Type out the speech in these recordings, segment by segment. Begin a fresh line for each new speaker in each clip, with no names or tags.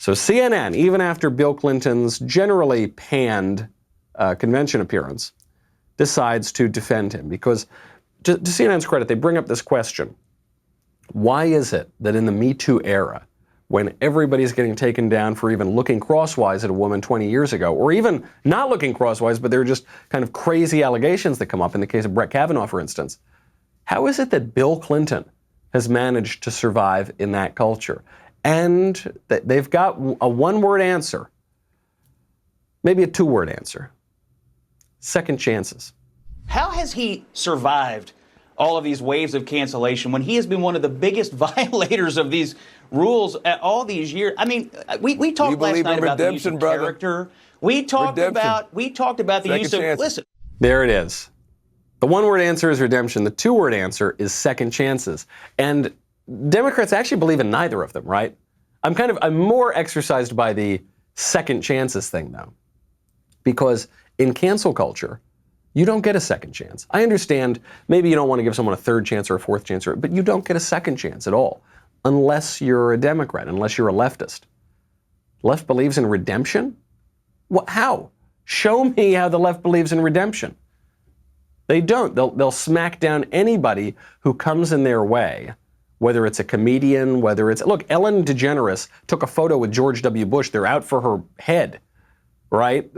So CNN, even after Bill Clinton's generally panned convention appearance, decides to defend him because, to CNN's credit, they bring up this question. Why is it that in the Me Too era, when everybody's getting taken down for even looking crosswise at a woman 20 years ago, or even not looking crosswise, but they're just kind of crazy allegations that come up in the case of Brett Kavanaugh, for instance, how is it that Bill Clinton has managed to survive in that culture? And they've got a one-word answer, maybe a two-word answer. Second chances.
How has he survived all of these waves of cancellation when he has been one of the biggest violators of these rules all these years? I mean, we talked last night about the use of character. We talked about the use of, listen.
There it is. The one-word answer is redemption. The two-word answer is second chances. And Democrats actually believe in neither of them, right? I'm more exercised by the second chances thing, though, because in cancel culture, you don't get a second chance. I understand maybe you don't want to give someone a third chance or a fourth chance, but you don't get a second chance at all unless you're a Democrat, unless you're a leftist. Left believes in redemption? How? Show me how the left believes in redemption. They don't. They'll smack down anybody who comes in their way, whether it's a comedian, whether it's... Look, Ellen DeGeneres took a photo with George W. Bush. They're out for her head, right?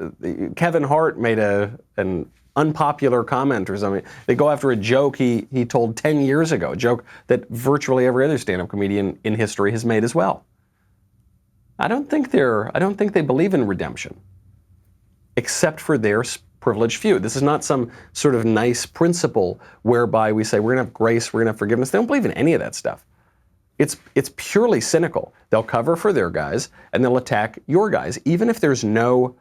Kevin Hart made an unpopular comment or something. They go after a joke he told 10 years ago, a joke that virtually every other stand-up comedian in history has made as well. I don't think they believe in redemption, except for their privileged few. This is not some sort of nice principle whereby we say we're going to have grace, we're going to have forgiveness. They don't believe in any of that stuff. It's purely cynical. They'll cover for their guys and they'll attack your guys, even if there's no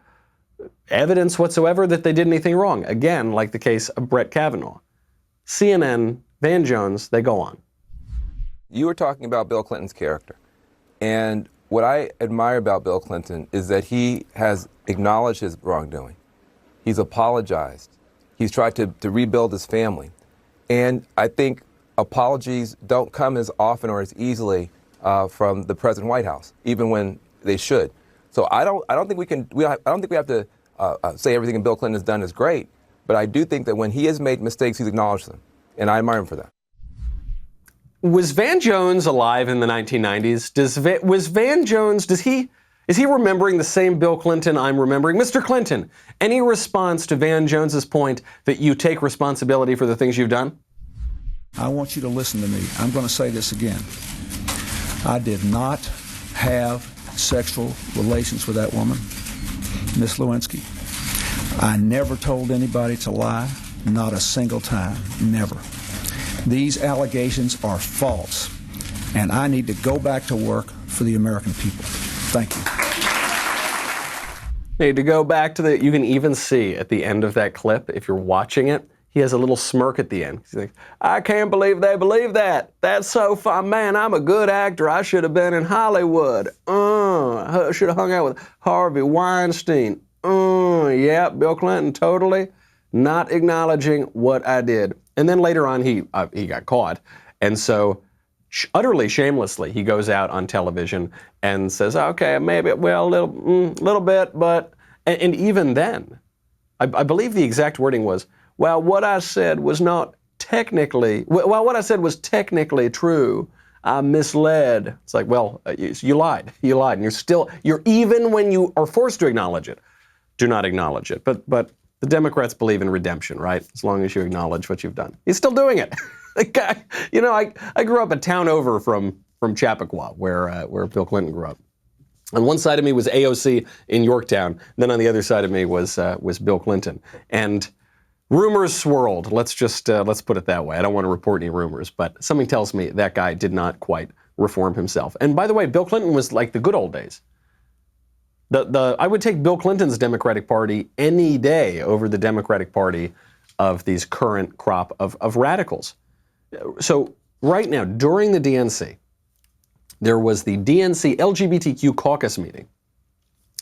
evidence whatsoever that they did anything wrong. Again, like the case of Brett Kavanaugh. CNN, Van Jones, they go on.
You were talking about Bill Clinton's character. And what I admire about Bill Clinton is that he has acknowledged his wrongdoing. He's apologized. He's tried to rebuild his family. And I think apologies don't come as often or as easily from the President White House, even when they should. So I don't think we have to say everything Bill Clinton has done is great, but I do think that when he has made mistakes, he's acknowledged them, and I admire him for that.
Was Van Jones alive in the 1990s? Is he remembering the same Bill Clinton I'm remembering? Mr. Clinton, any response to Van Jones's point that you take responsibility for the things you've done?
I want you to listen to me. I'm going to say this again. I did not have sexual relations with that woman, Miss Lewinsky. I never told anybody to lie, not a single time, never. These allegations are false, and I need to go back to work for the American people. Thank you.
Need to go back to you can even see at the end of that clip, if you're watching it, he has a little smirk at the end. He's like, I can't believe they believe that. That's so fun. Man, I'm a good actor. I should have been in Hollywood. I should have hung out with Harvey Weinstein. Yeah, Bill Clinton totally not acknowledging what I did. And then later on, he got caught. And so utterly shamelessly, he goes out on television and says, okay, maybe, well, little bit, but, and even then, I believe the exact wording was, well, what I said was not technically, well, what I said was technically true. I misled. It's like, well, you lied. You lied. And you're even when you are forced to acknowledge it, do not acknowledge it. But the Democrats believe in redemption, right? As long as you acknowledge what you've done. He's still doing it. The guy, I grew up a town over from Chappaqua, where Bill Clinton grew up. On one side of me was AOC in Yorktown. Then on the other side of me was Bill Clinton. And rumors swirled. Let's put it that way. I don't want to report any rumors, but something tells me that guy did not quite reform himself. And by the way, Bill Clinton was like the good old days. I would take Bill Clinton's Democratic Party any day over the Democratic Party of these current crop of radicals. So right now, during the DNC, there was the DNC LGBTQ caucus meeting.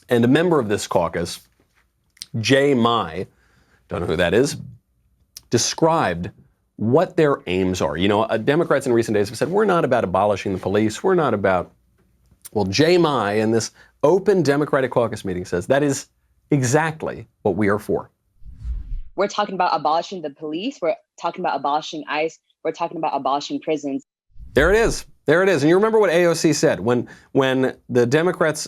And a member of this caucus, Jay Mai, don't know who that is, described what their aims are. Democrats in recent days have said, we're not about abolishing the police. We're not about, well, Jay Mai and this open Democratic caucus meeting says that is exactly what we are for.
We're talking about abolishing the police. We're talking about abolishing ICE. We're talking about abolishing prisons.
There it is. There it is. And you remember what AOC said when the Democrats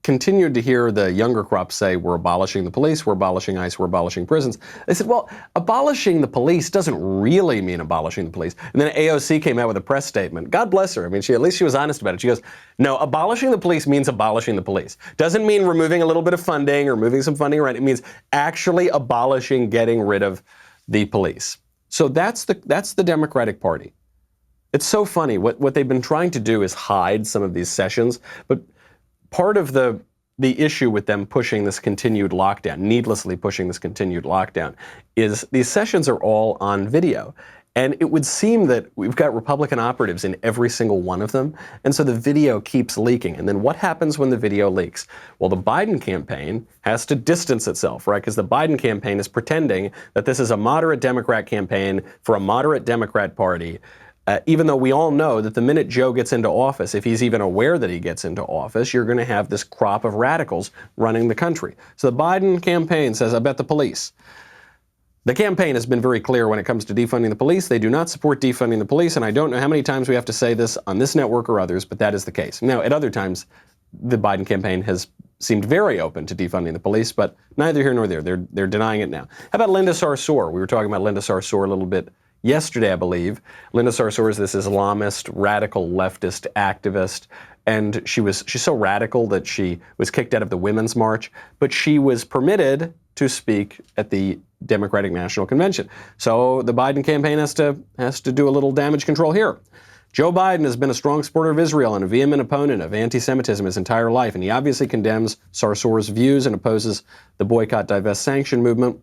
continued to hear the younger crop say, we're abolishing the police, we're abolishing ICE, we're abolishing prisons. They said, well, abolishing the police doesn't really mean abolishing the police. And then AOC came out with a press statement. God bless her. I mean, at least she was honest about it. She goes, no, abolishing the police means abolishing the police. Doesn't mean removing a little bit of funding or moving some funding around. It means actually abolishing, getting rid of the police. So that's the Democratic Party. It's so funny. What they've been trying to do is hide some of these sessions, but part of the issue with them pushing this continued lockdown, needlessly pushing this continued lockdown, is these sessions are all on video. And it would seem that we've got Republican operatives in every single one of them, and so the video keeps leaking. And then what happens when the video leaks? Well, the Biden campaign has to distance itself, right? Because the Biden campaign is pretending that this is a moderate Democrat campaign for a moderate Democrat party. Even though we all know that the minute Joe gets into office, if he's even aware that he gets into office, you're going to have this crop of radicals running the country. So the Biden campaign says, I bet the police. The campaign has been very clear when it comes to defunding the police. They do not support defunding the police, and I don't know how many times we have to say this on this network or others, but that is the case. Now, at other times, the Biden campaign has seemed very open to defunding the police, but neither here nor there. They're denying it now. How about Linda Sarsour? We were talking about Linda Sarsour a little bit yesterday, I believe. Linda Sarsour is this Islamist, radical leftist activist, and she's so radical that she was kicked out of the Women's March, but she was permitted to speak at the Democratic National Convention. So the Biden campaign has to do a little damage control here. Joe Biden has been a strong supporter of Israel and a vehement opponent of anti-Semitism his entire life, and he obviously condemns Sarsour's views and opposes the boycott, divest, sanction movement,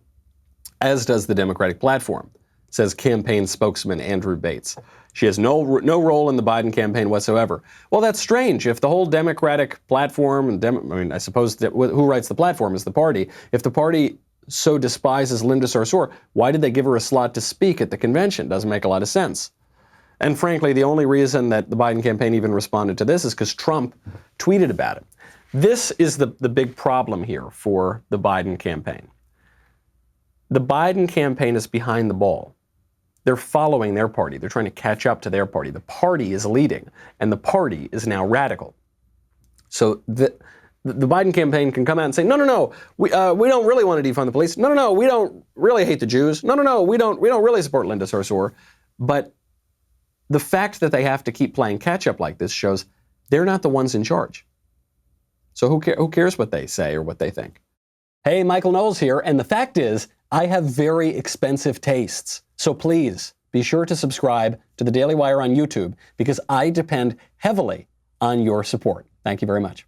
as does the Democratic platform, says campaign spokesman Andrew Bates. She has no role in the Biden campaign whatsoever. Well, that's strange. If the whole Democratic platform, I suppose that who writes the platform is the party. If the party so despises Linda Sarsour, why did they give her a slot to speak at the convention? Doesn't make a lot of sense. And frankly, the only reason that the Biden campaign even responded to this is because Trump tweeted about it. This is the big problem here for the Biden campaign. The Biden campaign is behind the ball. They're following their party. They're trying to catch up to their party. The party is leading, and the party is now radical. So the Biden campaign can come out and say, no, we don't really want to defund the police. No, we don't really hate the Jews. No, we don't really support Linda Sarsour. But the fact that they have to keep playing catch up like this shows they're not the ones in charge. So who cares what they say or what they think? Hey, Michael Knowles here, and the fact is, I have very expensive tastes. So please be sure to subscribe to the Daily Wire on YouTube because I depend heavily on your support. Thank you very much.